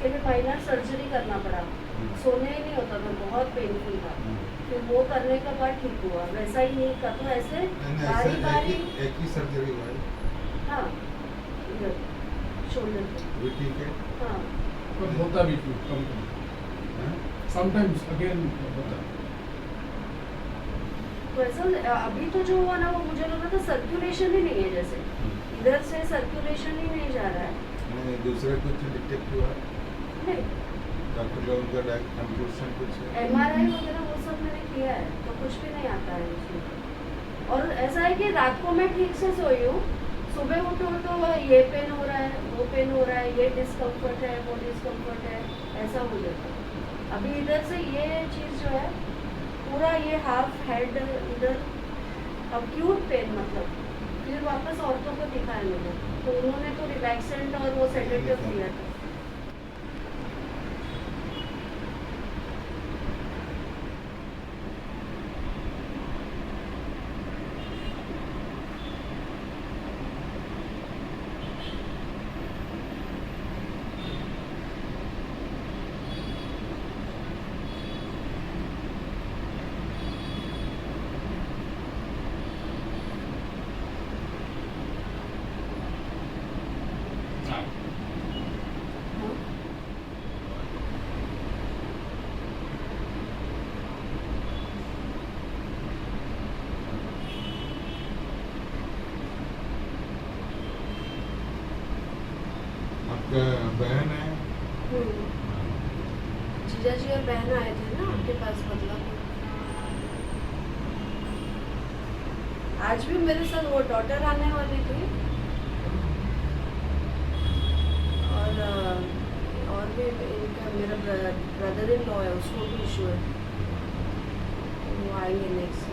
उसके लिए minor surgery करना पड़ा, सोने ही नहीं होता था, बहुत पेनफुल था। फिर वो करने के बाद ठीक हुआ, वैसा ही नहीं का तो ऐसे बारी बारी। एक ही सर्जरी हुआ है। हाँ, इधर शोल्डर पे। वो ठीक है। हाँ, पर होता भी क्यों कम हाँ? समटाइम्स अगेन होता तो ऐसा अभी तो जो हुआ ना, वो मुझे लगा था सर्कुलेशन ही नहीं है, जैसे इधर से सर्कुलेशन ही नहीं जा रहा है। नहीं, दूसरा कुछ डिटेक्ट हुआ? नहीं, डॉक्टर लोगों का कंक्लूजन कुछ है? MRI वगैरह वो सब मैंने किया है, तो कुछ भी नहीं आता है उसमें। और ऐसा है कि रात को मैं ठीक से सोई हूँ, सुबह उठो तो ये पेन हो रहा है, वो पेन हो रहा है, ये डिस्कम्फर्ट है, वो डिस्कम्फर्ट है, ऐसा हो जाता है। अभी इधर से ये चीज़ जो है, पूरा ये हाफ हेड इधर अक्यूट पेन, मतलब फिर वापस औरतों को दिखाया मैंने, तो उन्होंने तो रिलैक्सेंट और वो सेडेटिव दिया था। आपका बहन है? जीजा जी और बहन आए थे ना आपके पास बदलापुर। आज भी मेरे साथ वो डॉटर आने वाली थी, और भी इनका मेरा ब्रदर इन लॉ है, उसको भी इशू है, वो आएंगे नेक्स्ट।